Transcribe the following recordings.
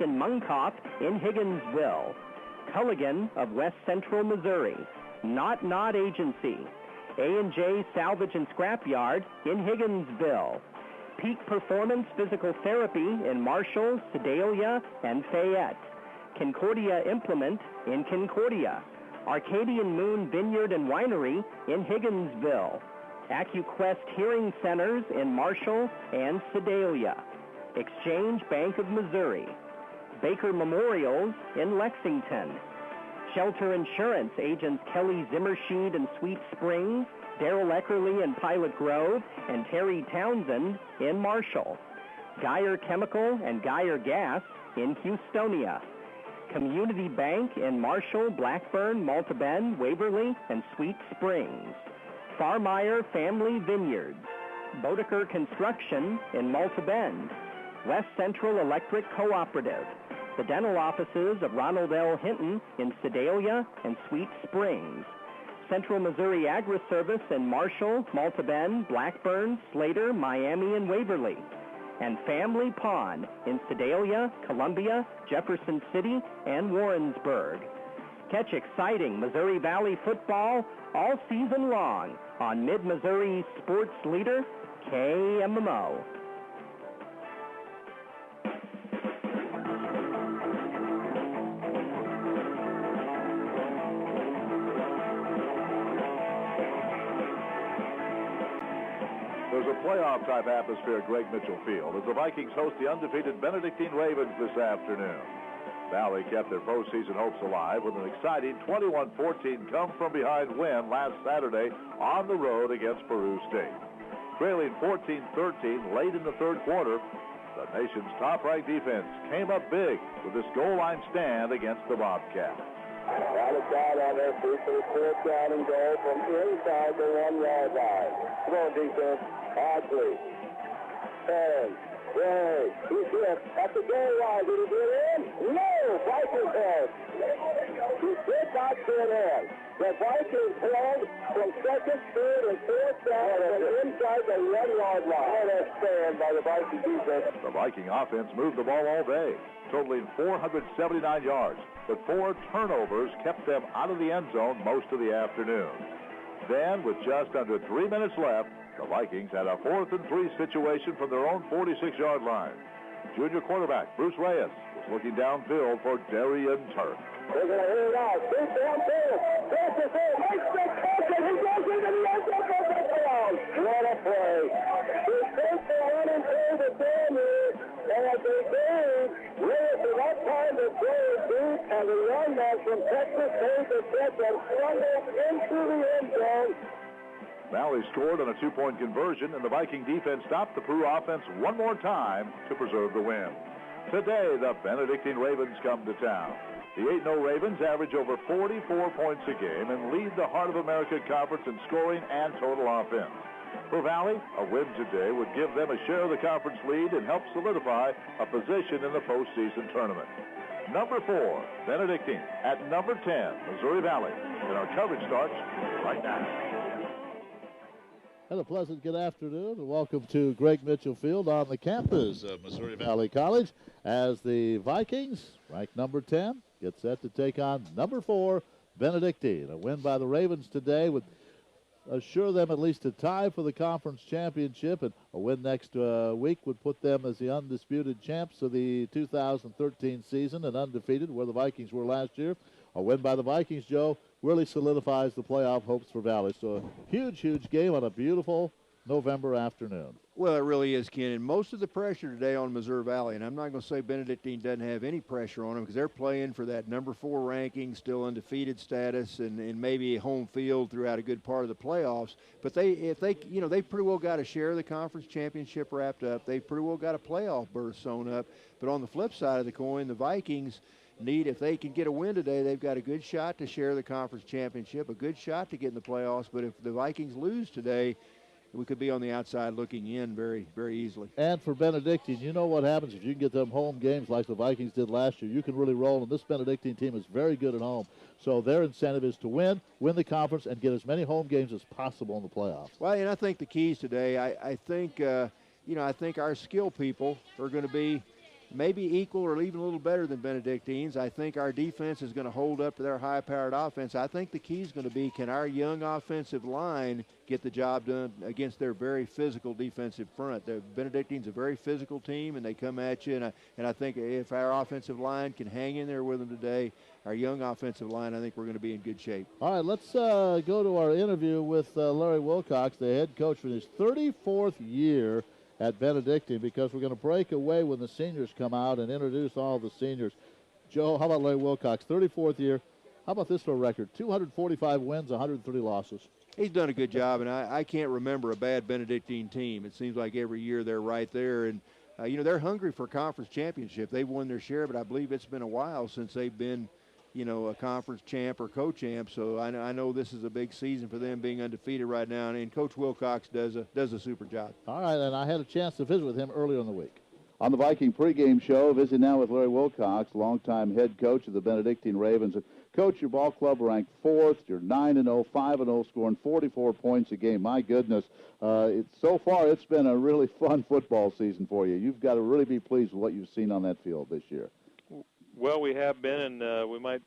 and Munkoff in Higginsville. Culligan of West Central Missouri. Not Agency. A&J Salvage and Scrapyard in Higginsville. Peak Performance Physical Therapy in Marshall, Sedalia, and Fayette. Concordia Implement in Concordia. Arcadian Moon Vineyard and Winery in Higginsville. AccuQuest Hearing Centers in Marshall and Sedalia. Exchange Bank of Missouri. Baker Memorials in Lexington. Shelter Insurance agents Kelly Zimmershed in Sweet Springs, Darrell Eckerly in Pilot Grove, and Terry Townsend in Marshall. Geyer Chemical and Geyer Gas in Houstonia. Community Bank in Marshall, Blackburn, Malta Bend, Waverly, and Sweet Springs. Farmeyer Family Vineyards. Bodeker Construction in Malta Bend. West Central Electric Cooperative. The dental offices of Ronald L. Hinton in Sedalia and Sweet Springs. Central Missouri Agri-Service in Marshall, Malta Bend, Blackburn, Slater, Miami, and Waverly. And Family Pond in Sedalia, Columbia, Jefferson City, and Warrensburg. Catch exciting Missouri Valley football all season long on Mid-Missouri sports leader, KMMO. There's a playoff-type atmosphere at Greg Mitchell Field as the Vikings host the undefeated Benedictine Ravens this afternoon. Valley kept their postseason hopes alive with an exciting 21-14 come-from-behind win last Saturday on the road against Peru State. Trailing 14-13 late in the third quarter, the nation's top-ranked defense came up big with this goal line stand against the Bobcats. Got it down on their feet for the fourth down and goal from inside the 1-yard line. Come on, defense. Oddly. And Ray, he's hit at the goal line. Did he get in? No! Vikings head. He did not get in. The Vikings held from second, third, and fourth down and inside the 1-yard line. What a stand by the Viking defense. The Viking offense moved the ball all day, totaling 479 yards, but 4 turnovers kept them out of the end zone most of the afternoon. Then, with just under 3 minutes left, the Vikings had a 4th and 3 situation from their own 46-yard line. Junior quarterback Bruce Reyes was looking downfield for Darian Turk. They're going to hit it out. Deep downfield. Passes in. Makes the catch, and he goes into the end zone for the touchdown. What a play. He takes the running through the damage, and as they did, Reyes enough time to throw it deep, and the young man from Texas made the catch and trundled into the end zone. Valley scored on a 2-point conversion, and the Viking defense stopped the Peru offense one more time to preserve the win. Today, the Benedictine Ravens come to town. The 8-0 Ravens average over 44 points a game and lead the Heart of America Conference in scoring and total offense. For Valley, a win today would give them a share of the conference lead and help solidify a position in the postseason tournament. Number 4, Benedictine, at number 10, Missouri Valley. And our coverage starts right now. And a pleasant good afternoon and welcome to Greg Mitchell Field on the campus of Missouri Valley College as the Vikings, ranked number 10, get set to take on number 4, Benedictine. A win by the Ravens today would assure them at least a tie for the conference championship, and a win next week would put them as the undisputed champs of the 2013 season and undefeated, where the Vikings were last year. A win by the Vikings, Joe, really solidifies the playoff hopes for Valley. So a huge, huge game on a beautiful November afternoon. Well, it really is, Ken. And most of the pressure today on Missouri Valley, and I'm not going to say Benedictine doesn't have any pressure on them because they're playing for that number 4 ranking, still undefeated status, and maybe home field throughout a good part of the playoffs. But they've pretty well got a share of the conference championship wrapped up. They've pretty well got a playoff berth sewn up. But on the flip side of the coin, the Vikings need, if they can get a win today, they've got a good shot to share the conference championship, a good shot to get in the playoffs. But if the Vikings lose today, we could be on the outside looking in very, very easily. And for Benedictine, you know what happens if you can get them home games like the Vikings did last year. You can really roll, and this Benedictine team is very good at home. So their incentive is to win the conference, and get as many home games as possible in the playoffs. Well, and I think the keys today, I think our skill people are going to be maybe equal or even a little better than Benedictine's. I think our defense is going to hold up to their high-powered offense. I think the key is going to be, can our young offensive line get the job done against their very physical defensive front? The Benedictine's a very physical team, and they come at you, and I think if our offensive line can hang in there with them today, our young offensive line, I think we're going to be in good shape. All right, let's go to our interview with Larry Wilcox, the head coach for his 34th year at Benedictine, because we're going to break away when the seniors come out and introduce all the seniors. Joe, how about Larry Wilcox, 34th year? How about this for a record? 245 wins, 130 losses. He's done a good job, and I can't remember a bad Benedictine team. It seems like every year they're right there, and they're hungry for a conference championship. They've won their share, but I believe it's been a while since they've been a conference champ or co-champ. So I know this is a big season for them, being undefeated right now, and Coach Wilcox does a super job. All right, and I had a chance to visit with him earlier in the week. On the Viking pregame show, visit now with Larry Wilcox, longtime head coach of the Benedictine Ravens. Coach, your ball club ranked 4th. You're 9-0, 5-0, scoring 44 points a game. My goodness, so far it's been a really fun football season for you. You've got to really be pleased with what you've seen on that field this year. Well, we have been, and we might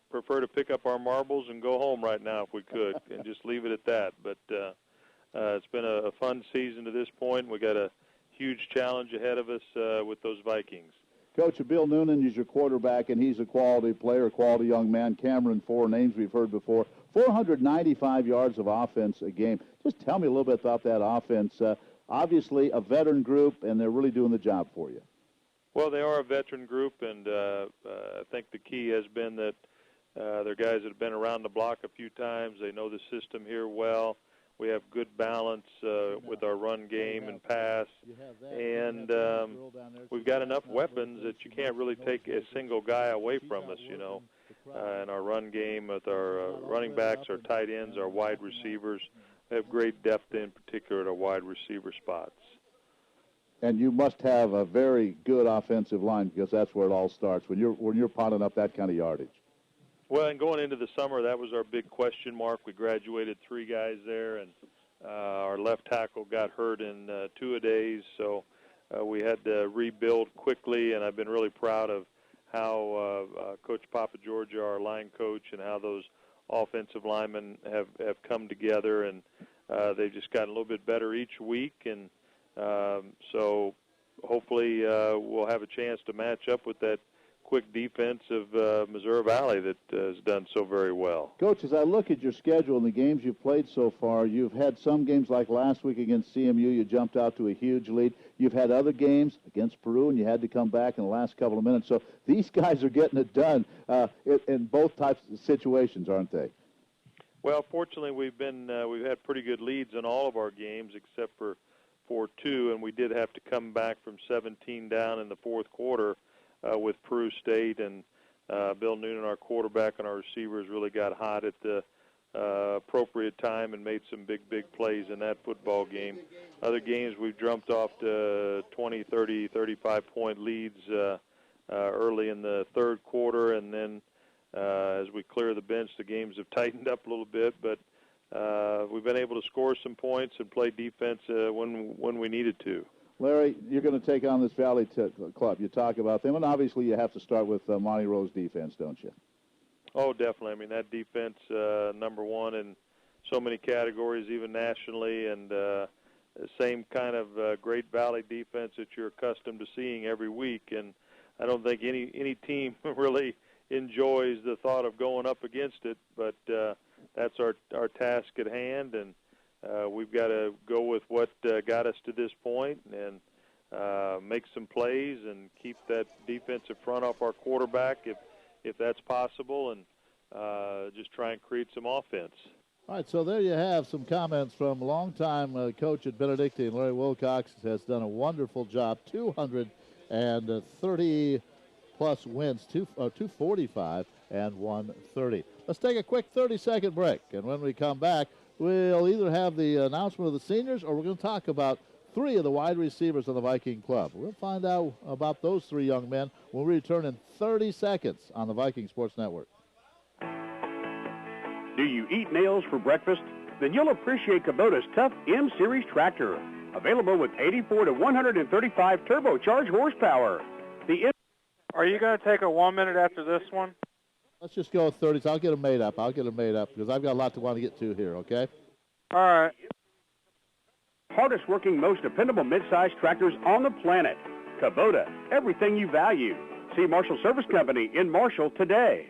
prefer to pick up our marbles and go home right now if we could and just leave it at that. But it's been a fun season to this point. We got a huge challenge ahead of us with those Vikings. Coach, Bill Noonan is your quarterback, and he's a quality player, a quality young man. Cameron, 4 names we've heard before. 495 yards of offense a game. Just tell me a little bit about that offense. Obviously a veteran group, and they're really doing the job for you. Well, they are a veteran group, and I think the key has been that they're guys that have been around the block a few times. They know the system here well. We have good balance with our run game and pass, and we've got enough weapons that you can't really take a single guy away from us, in our run game with our running backs, our tight ends, our wide receivers. We have great depth in particular at our wide receiver spots. And you must have a very good offensive line, because that's where it all starts, when you're potting up that kind of yardage. Well, and going into the summer, that was our big question mark. We graduated 3 guys there, and our left tackle got hurt in 2-a-days, so we had to rebuild quickly, and I've been really proud of how Coach Papa Georgia, our line coach, and how those offensive linemen have come together, and they've just gotten a little bit better each week, and so hopefully we'll have a chance to match up with that quick defense of Missouri Valley that has done so very well. Coach, as I look at your schedule and the games you've played so far, you've had some games like last week against CMU, you jumped out to a huge lead. You've had other games against Peru, and you had to come back in the last couple of minutes. So these guys are getting it done in both types of situations, aren't they? Well, fortunately, we've had pretty good leads in all of our games except for 4-2, and we did have to come back from 17 down in the fourth quarter with Peru State, and Bill Noonan, our quarterback, and our receivers really got hot at the appropriate time and made some big plays in that football game. Other games we've jumped off to 20, 30, 35-point leads early in the third quarter, and then as we clear the bench, the games have tightened up a little bit, but we've been able to score some points and play defense when we needed to. Larry, you're going to take on this Valley club. You talk about them, and obviously you have to start with Monty Rowe's defense, don't you? Oh, definitely. I mean, that defense, number one in so many categories, even nationally, and the same kind of great Valley defense that you're accustomed to seeing every week. And I don't think any team really enjoys the thought of going up against it, but that's our task at hand, and we've got to go with what got us to this point and make some plays and keep that defensive front off our quarterback if that's possible, and just try and create some offense. All right, so there you have some comments from longtime coach at Benedictine. Larry Wilcox has done a wonderful job, 230-plus wins, 245 and 130. Let's take a quick 30-second break, and when we come back, we'll either have the announcement of the seniors or we're going to talk about 3 of the wide receivers of the Viking club. We'll find out about those 3 young men when we return in 30 seconds on the Viking Sports Network. Do you eat nails for breakfast? Then you'll appreciate Kubota's tough M-Series tractor. Available with 84 to 135 turbocharged horsepower. Are you going to take a 1 minute after this one? Let's just go with 30. I'll get them made up. Because I've got a lot to want to get to here, okay? All right. Hardest working, most dependable mid-sized tractors on the planet. Kubota, everything you value. See Marshall Service Company in Marshall today.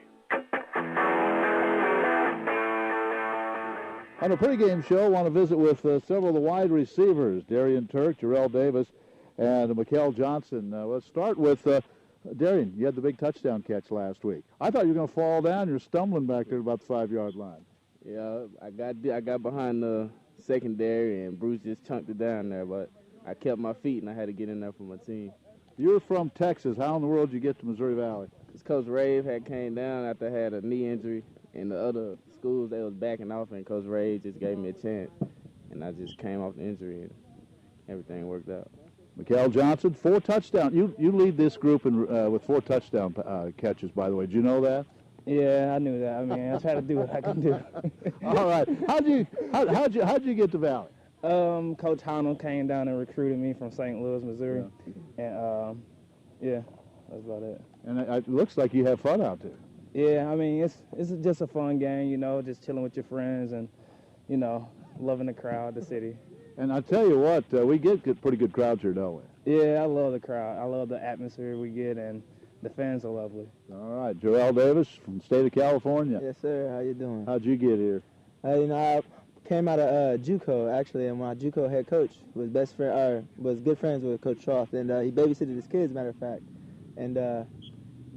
On the pregame show, I want to visit with several of the wide receivers, Darian Turk, Jarrell Davis, and Mikkel Johnson. Let's start with Darian. You had the big touchdown catch last week. I thought you were going to fall down. You're stumbling back there about the 5-yard line. Yeah, I got behind the secondary, and Bruce just chunked it down there, but I kept my feet, and I had to get in there for my team. You're from Texas. How in the world did you get to Missouri Valley? Because Coach Rave had came down after I had a knee injury, and the other schools, they was backing off, and Coach Rave just gave me a chance, and I just came off the injury, and everything worked out. Mikkel Johnson, 4 touchdowns. You lead this group with 4 touchdown catches, by the way. Did you know that? Yeah, I knew that. I mean, I tried to do what I can do. All right. How'd you get to Valley? Coach Honnold came down and recruited me from St. Louis, Missouri, and yeah, that's about it. And it looks like you have fun out there. Yeah, I mean, it's just a fun game, you know, just chilling with your friends and, you know, loving the crowd, the city. And I tell you what, we get pretty good crowds here, don't we? Yeah, I love the crowd. I love the atmosphere we get, and the fans are lovely. All right, Jarrell Davis from the state of California. Yes, sir. How you doing? How'd you get here? You know, I came out of JUCO actually, and my JUCO head coach was was good friends with Coach Troth, and he babysitted his kids, matter of fact. And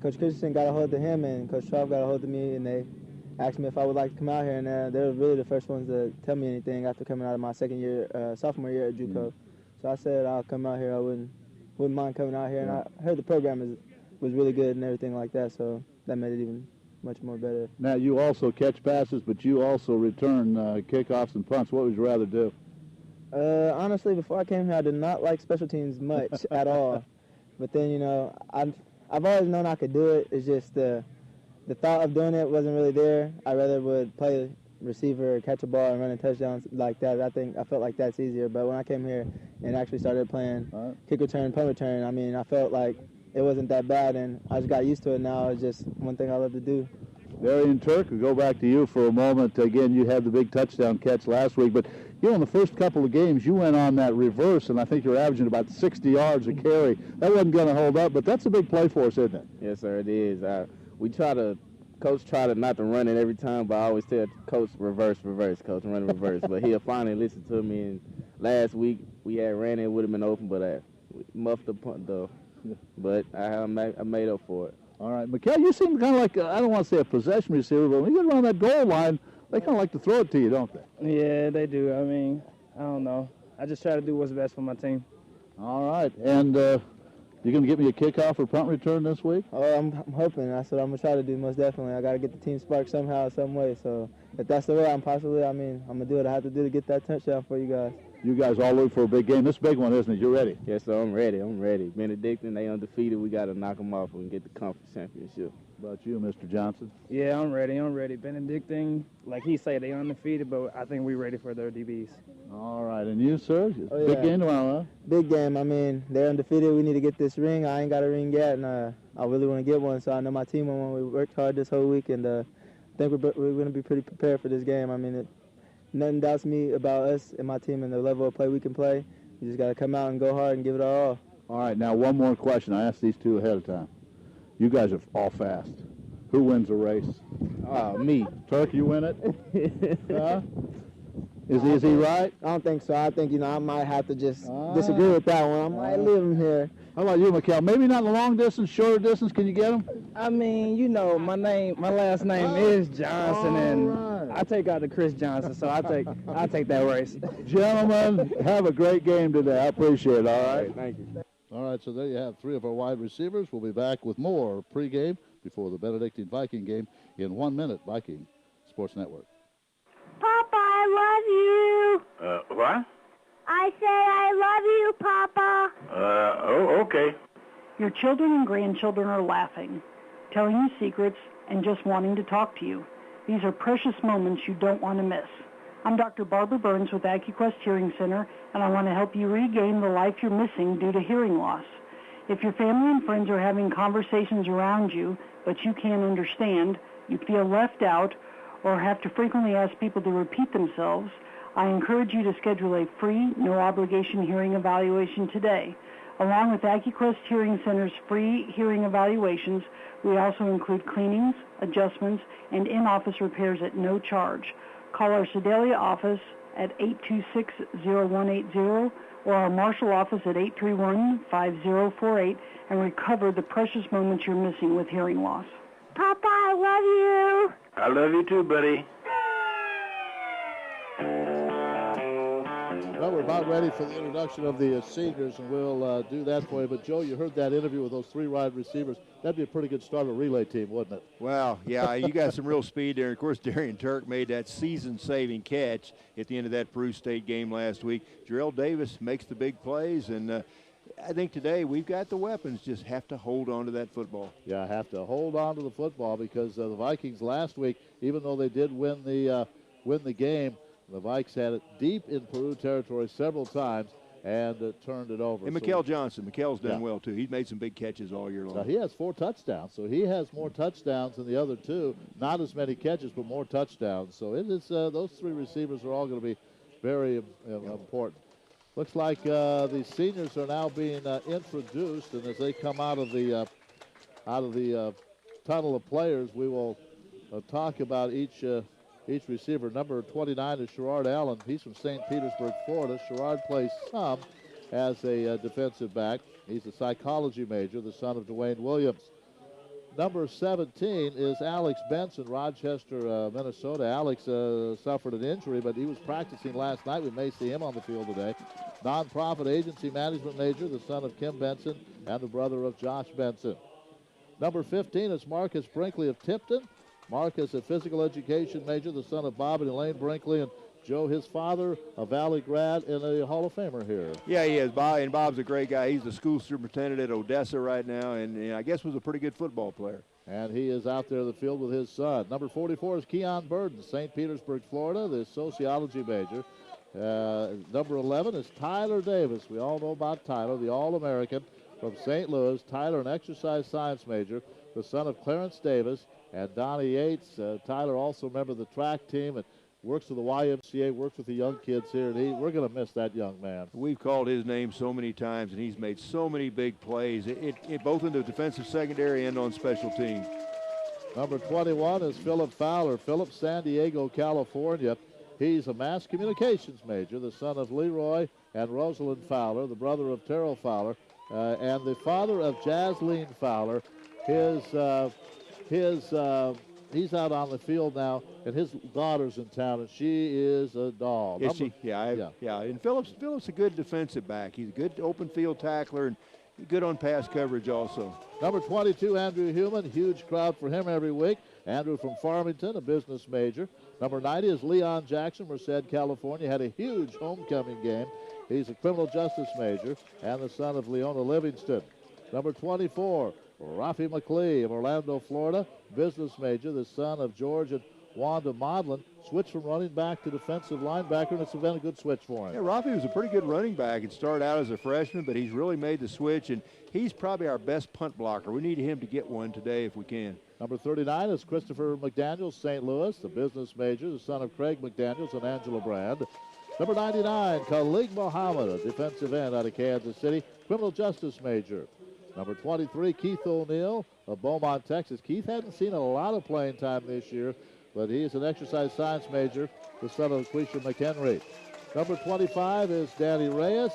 Coach Christensen got a hold of him, and Coach Troth got a hold of me, and they asked me if I would like to come out here, and they were really the first ones to tell me anything after coming out of my sophomore year at JUCO. So I said I'll come out here. I wouldn't mind coming out here, and I heard the program was really good and everything like that, so that made it even much more better. Now, you also catch passes, but you also return kickoffs and punts. What would you rather do? Honestly, before I came here, I did not like special teams much at all. But then, you know, I've always known I could do it. It's just the thought of doing it wasn't really there. I rather would play receiver, catch a ball, and run touchdowns like that. I felt like that's easier. But when I came here and actually started playing kick return, punt return, I mean, I felt like it wasn't that bad, and I just got used to it now. It's just one thing I love to do. Darian Turk, we'll go back to you for a moment. Again, you had the big touchdown catch last week, but you know, in the first couple of games, you went on that reverse, and I think you're averaging about 60 yards a carry. That wasn't going to hold up, but that's a big play for us, isn't it? Yes, sir, it is. Coach tried not to run it every time, but I always tell Coach, reverse, Coach, run reverse. But he'll finally listen to me, and last week we had ran it, would have been open, but I muffed the punt, though. But I made up for it. All right. Mikkel, you seem kind of like, I don't want to say a possession receiver, but when you get around that goal line, they kind of like to throw it to you, don't they? Yeah, they do. I mean, I don't know. I just try to do what's best for my team. All right. And you going to get me a kickoff or punt return this week? Oh, I'm hoping. That's what I'm going to try to do most definitely. I got to get the team sparked somehow, some way. So if that's the way I'm going to do what I have to do to get that touchdown for you guys. You guys all look for a big game. This is a big one, isn't it? You ready? Yes, sir. I'm ready. Benedictine, they undefeated. We got to knock them off and get the conference championship. How about you, Mr. Johnson? Yeah, I'm ready. Benedictine, like he said, they undefeated, but I think we're ready for their DBs. All right. And you, sir? Oh, big game tomorrow, huh? Big game. I mean, they're undefeated. We need to get this ring. I ain't got a ring yet, and I really want to get one. So I know my team won one. We worked hard this whole week, and I think we're going to be pretty prepared for this game. I mean, nothing doubts me about us and my team and the level of play we can play. You just got to come out and go hard and give it all. All right, now one more question. I asked these two ahead of time. You guys are all fast. Who wins the race? Me. Turk, you win it? Is he right? I don't think so. I think, I might have to just disagree with that one. I might leave him here. How about you, Mikkel? Maybe not in the long distance, shorter distance. Can you get him? I mean, my last name is Johnson, and I take out the Chris Johnson, so I take that race. Gentlemen, have a great game today. I appreciate it. All right. Thank you. All right, so there you have 3 of our wide receivers. We'll be back with more pregame before the Benedictine Viking game in 1 minute. Viking Sports Network. Papa, I love you. What? I said I love you, Papa. Okay. Your children and grandchildren are laughing, telling you secrets, and just wanting to talk to you. These are precious moments you don't want to miss. I'm Dr. Barbara Burns with AccuQuest Hearing Center, and I want to help you regain the life you're missing due to hearing loss. If your family and friends are having conversations around you, but you can't understand, you feel left out, or have to frequently ask people to repeat themselves, I encourage you to schedule a free, no-obligation hearing evaluation today. Along with AccuQuest Hearing Center's free hearing evaluations, we also include cleanings, adjustments, and in-office repairs at no charge. Call our Sedalia office at 826-0180 or our Marshall office at 831-5048 and recover the precious moments you're missing with hearing loss. Papa, I love you. I love you too, buddy. Well, we're about ready for the introduction of the seniors, and we'll do that for you. But, Joe, you heard that interview with those three wide receivers. That'd be a pretty good start of a relay team, wouldn't it? Well, yeah, you got some real speed there. Of course, Darian Turk made that season-saving catch at the end of that Peru State game last week. Jarrell Davis makes the big plays, and I think today we've got the weapons, just have to hold on to that football. Yeah, have to hold on to the football because the Vikings last week, even though they did win the game, the Vikes had it deep in Peru territory several times and turned it over. And Mikkel Johnson. Mikkel's done well, too. He's made some big catches all year long. Now, he has 4 touchdowns, so he has more touchdowns than the other two. Not as many catches, but more touchdowns. So it is those three receivers are all going to be very important. Looks like the seniors are now being introduced, and as they come out of the tunnel of players, we will talk about each receiver. Number 29 is Sherrard Allen. He's from St. Petersburg, Florida. Sherrard plays some as a defensive back. He's a psychology major, the son of Dwayne Williams. Number 17 is Alex Benson, Rochester, Minnesota. Alex suffered an injury, but he was practicing last night. We may see him on the field today. Nonprofit agency management major, the son of Kim Benson and the brother of Josh Benson. Number 15 is Marcus Brinkley of Tipton. Marcus, a physical education major, the son of Bob and Elaine Brinkley, and Joe, his father, a Valley grad and a Hall of Famer here. Yeah, he is. Bob's a great guy. He's the school superintendent at Odessa right now, and I guess was a pretty good football player. And he is out there in the field with his son. Number 44 is Keon Burden, St. Petersburg, Florida, the sociology major. Number 11 is Tyler Davis. We all know about Tyler, the All-American from St. Louis. Tyler, an exercise science major, the son of Clarence Davis and Donnie Yates. Tyler also a member of the track team and works with the YMCA, works with the young kids here, and we're going to miss that young man. We've called his name so many times, and he's made so many big plays, both in the defensive secondary and on special teams. Number 21 is Philip Fowler. Philip, San Diego, California. He's a mass communications major, the son of Leroy and Rosalind Fowler, the brother of Terrell Fowler, and the father of Jasleen Fowler. He's out on the field now, and his daughter's in town, and she is a doll. Is she? Yeah. And Phillips a good defensive back. He's a good open field tackler and good on pass coverage also. Number 22, Andrew Human. Huge crowd for him every week. Andrew from Farmington, a business major. Number 90 is Leon Jackson, Merced, California. Had a huge homecoming game. He's a criminal justice major and the son of Leona Livingston. Number 24, Rafi McLee of Orlando, Florida, business major, the son of George and Wanda Modlin. Switched from running back to defensive linebacker, and it's been a good switch for him. Yeah, Rafi was a pretty good running back. He started out as a freshman, but he's really made the switch, and he's probably our best punt blocker. We need him to get one today if we can. Number 39 is Christopher McDaniels, St. Louis, the business major, the son of Craig McDaniels and Angela Brand. Number 99, Khalid Mohammed, a defensive end out of Kansas City, criminal justice major. Number 23, Keith O'Neill of Beaumont, Texas. Keith hadn't seen a lot of playing time this year, but he is an exercise science major, the son of Quisha McHenry. Number 25 is Danny Reyes.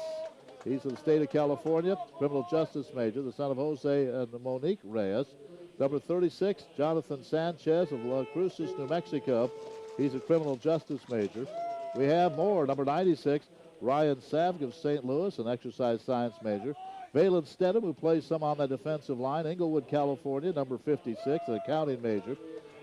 He's from the state of California, criminal justice major, the son of Jose and Monique Reyes. Number 36, Jonathan Sanchez of La Cruces, New Mexico. He's a criminal justice major. We have more. Number 96, Ryan Savg of St. Louis, an exercise science major. Valen Stedham, who plays some on the defensive line, Inglewood, California, number 56, an accounting major.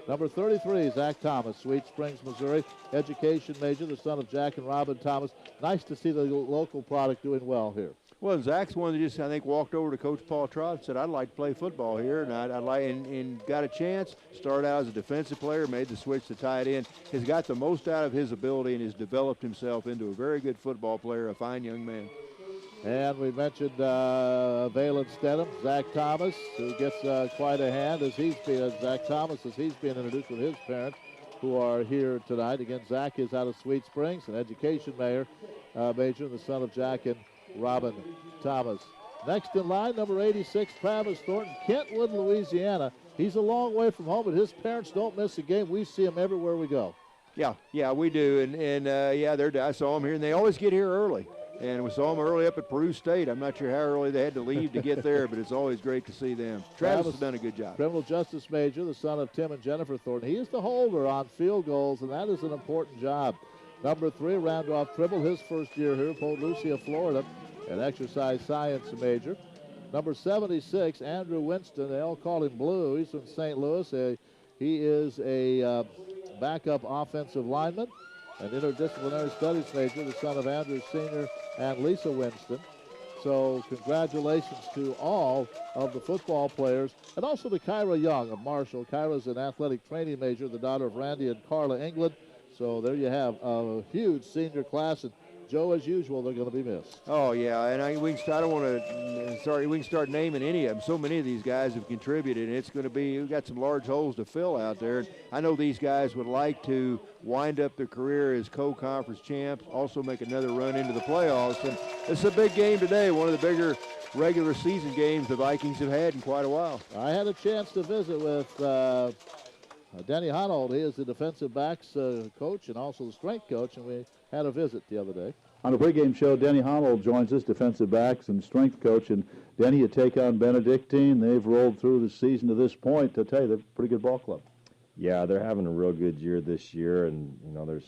Number 33, Zach Thomas, Sweet Springs, Missouri, education major, the son of Jack and Robin Thomas. Nice to see the local product doing well here. Well, Zach's one that just, I think, walked over to Coach Paul Trott and said, I'd like to play football here, and I'd like, and got a chance, started out as a defensive player, made the switch to tight end, has got the most out of his ability and has developed himself into a very good football player, a fine young man. And we mentioned Valen Stedham, Zach Thomas, who gets quite a hand as he's being introduced with his parents, who are here tonight. Again, Zach is out of Sweet Springs, an education major, the son of Jack and Robin Thomas. Next in line, number 86, Travis Thornton, Kentwood, Louisiana. He's a long way from home, but his parents don't miss a game. We see him everywhere we go. Yeah, we do. And I saw them here, and they always get here early. And we saw them early up at Peru State. I'm not sure how early they had to leave to get there, but it's always great to see them. Travis has done a good job. Criminal justice major, the son of Tim and Jennifer Thornton. He is the holder on field goals, and that is an important job. Number 3, Randolph Tribble, his first year here, Port Lucia, Florida, an exercise science major. Number 76, Andrew Winston. They all call him Blue. He's from St. Louis. He is a backup offensive lineman, an interdisciplinary studies major, the son of Andrew Sr. and Lisa Winston. So congratulations to all of the football players, and also to Kyra Young of Marshall. Kyra's an athletic training major, the daughter of Randy and Carla England. So there you have a huge senior class, and Joe, as usual, they're going to be missed. Oh, yeah, and we can start naming any of them. So many of these guys have contributed, and it's going to be, we've got some large holes to fill out there. And I know these guys would like to wind up their career as co-conference champs, also make another run into the playoffs. And it's a big game today, one of the bigger regular season games the Vikings have had in quite a while. I had a chance to visit with Denny Honold. He is the defensive backs coach and also the strength coach, and we had a visit the other day. On the pregame show, Denny Honold joins us, defensive backs and strength coach. And Denny, you take on Benedictine. They've rolled through the season to this point. To tell you, they're a pretty good ball club. Yeah, they're having a real good year this year, and they're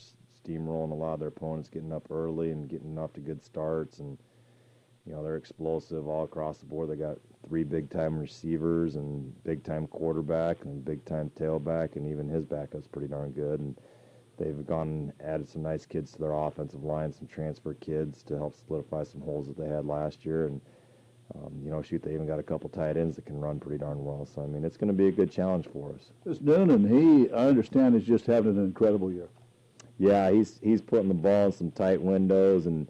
steamrolling a lot of their opponents, getting up early and getting off to good starts, and they're explosive all across the board. They got 3 big-time receivers and big-time quarterback and big-time tailback, and even his backup's pretty darn good. And they've gone and added some nice kids to their offensive line, some transfer kids to help solidify some holes that they had last year. And, they even got a couple tight ends that can run pretty darn well. So, it's going to be a good challenge for us. This Noonan, I understand, is just having an incredible year. Yeah, he's putting the ball in some tight windows and,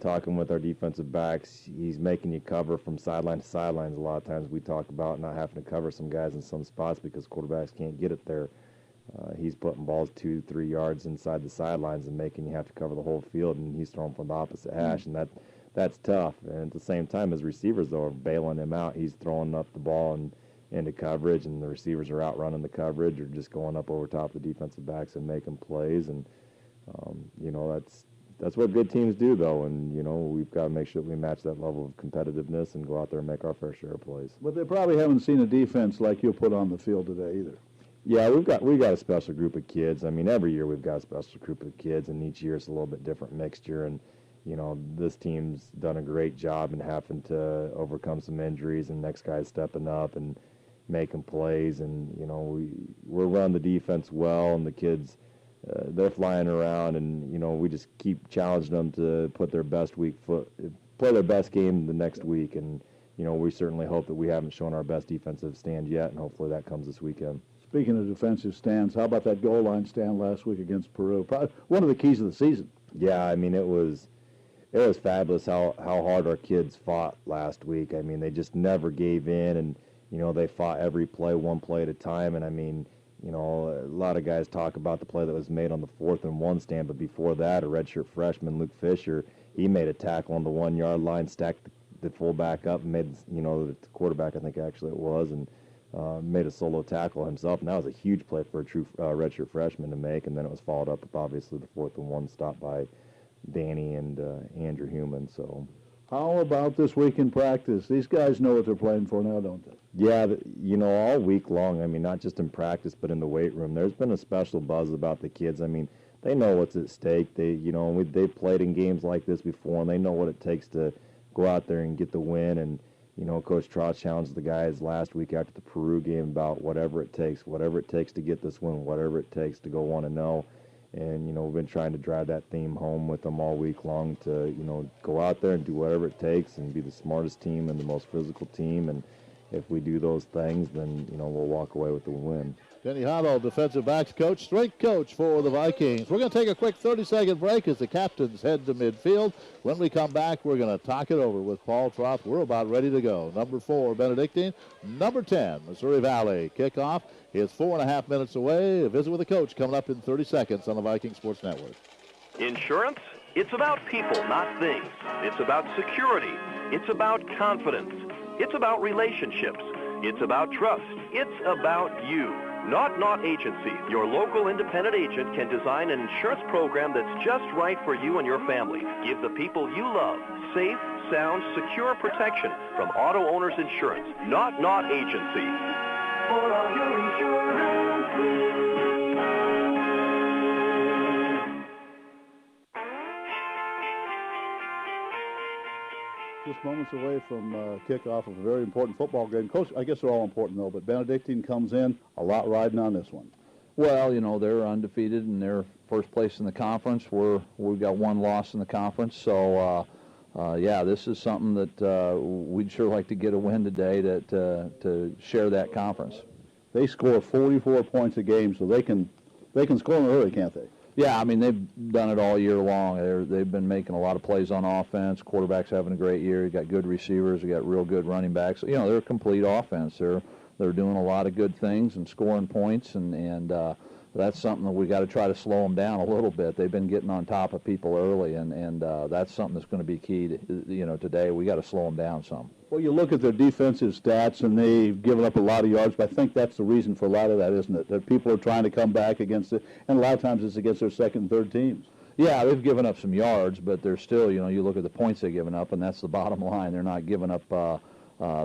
talking with our defensive backs, he's making you cover from sideline to sidelines. A lot of times we talk about not having to cover some guys in some spots because quarterbacks can't get it there. He's putting balls 2-3 yards inside the sidelines and making you have to cover the whole field, and he's throwing from the opposite hash, and that's tough. And at the same time, his receivers, though, are bailing him out. He's throwing up the ball into coverage, and the receivers are outrunning the coverage or just going up over top of the defensive backs and making plays. And, that's what good teams do, though, and, we've got to make sure that we match that level of competitiveness and go out there and make our fair share of plays. But they probably haven't seen a defense like you put on the field today either. Yeah, we've got a special group of kids. Every year we've got a special group of kids, and each year it's a little bit different mixture. And, this team's done a great job in having to overcome some injuries, and next guy's stepping up and making plays. And, we're running the defense well, and the kids, they're flying around, and, we just keep challenging them to put their best play their best game the next week. And, we certainly hope that we haven't shown our best defensive stand yet, and hopefully that comes this weekend. Speaking of defensive stands, how about that goal line stand last week against Peru? Probably one of the keys of the season. Yeah, it was fabulous how hard our kids fought last week. They just never gave in, and, they fought every play, one play at a time. And, a lot of guys talk about the play that was made on the 4th and 1 stand, but before that, a redshirt freshman, Luke Fisher, he made a tackle on the 1-yard line, stacked the fullback up, and made, the quarterback, I think actually it was, and made a solo tackle himself, and that was a huge play for a true redshirt freshman to make. And then it was followed up with obviously the 4th and 1 stop by Danny and Andrew Human. So, how about this week in practice? These guys know what they're playing for now, don't they? Yeah, all week long. Not just in practice, but in the weight room. There's been a special buzz about the kids. They know what's at stake. They've played in games like this before, and they know what it takes to go out there and get the win. And Coach Trotz challenged the guys last week after the Peru game about whatever it takes to get this win, whatever it takes to go 1-0. And, we've been trying to drive that theme home with them all week long to, go out there and do whatever it takes and be the smartest team and the most physical team. And if we do those things, then, you know, we'll walk away with the win. Denny Hoddle, defensive backs coach, strength coach for the Vikings. We're going to take a quick 30-second break as the captains head to midfield. When we come back, we're going to talk it over with Paul Troth. We're about ready to go. Number 4, Benedictine. Number 10, Missouri Valley. Kickoff is 4.5 minutes away. A visit with the coach coming up in 30 seconds on the Viking Sports Network. Insurance? It's about people, not things. It's about security. It's about confidence. It's about relationships. It's about trust. It's about you. Not Agency, your local independent agent, can design an insurance program that's just right for you and your family. Give the people you love safe, sound, secure protection from Auto Owners Insurance. Not Agency. For all your insurance. Just moments away from kickoff of a very important football game. Coach, I guess they're all important, though, but Benedictine comes in a lot riding on this one. Well, you know, they're undefeated and they're first place in the conference. We've got one loss in the conference. So, yeah, this is something that we'd sure like to get a win today to share that conference. They score 44 points a game, so they can score them early, can't they? Yeah, I mean, they've done it all year long. They've been making a lot of plays on offense. Quarterback's having a great year. You got good receivers. You got real good running backs. You know, they're a complete offense. They're doing a lot of good things and scoring points, and that's something that we got to try to slow them down a little bit. They've been getting on top of people early, and that's something that's going to be key to, you know, today. We got to slow them down some. Well, you look at their defensive stats, and they've given up a lot of yards, but I think that's the reason for a lot of that, isn't it? That people are trying to come back against it, and a lot of times it's against their second and third teams. Yeah, they've given up some yards, but they're still, you know, you look at the points they've given up, and that's the bottom line. They're not giving up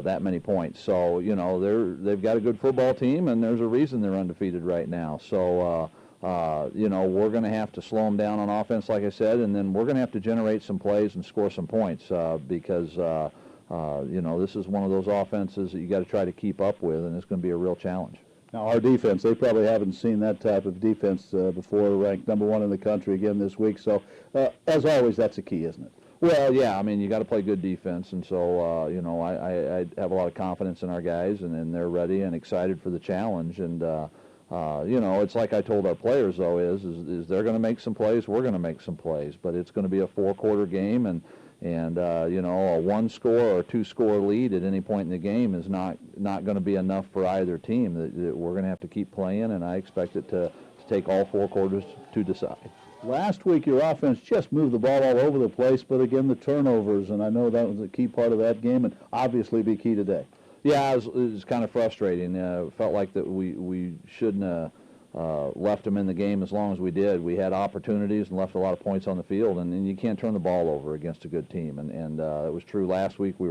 that many points. So, you know, they've got a good football team, and there's a reason they're undefeated right now. So, you know, we're going to have to slow them down on offense, like I said, and then we're going to have to generate some plays and score some points because, you know, this is one of those offenses that you got to try to keep up with, and it's going to be a real challenge. Now, our defense, they probably haven't seen that type of defense before, ranked number 1 in the country again this week. So, as always, that's a key, isn't it? Well, yeah, I mean, you got to play good defense, and so, you know, I have a lot of confidence in our guys, and they're ready and excited for the challenge. And, you know, it's like I told our players, though, is they're going to make some plays, we're going to make some plays, but it's going to be a 4-quarter game, and you know, a 1-score or 2-score lead at any point in the game is not going to be enough for either team. That we're going to have to keep playing, and I expect it to take all 4 quarters to decide. Last week, your offense just moved the ball all over the place, but again, the turnovers, and I know that was a key part of that game, and obviously be key today. Yeah, it was kind of frustrating. Felt like that we shouldn't have left them in the game as long as we did. We had opportunities and left a lot of points on the field, and you can't turn the ball over against a good team. And it was true last week. We were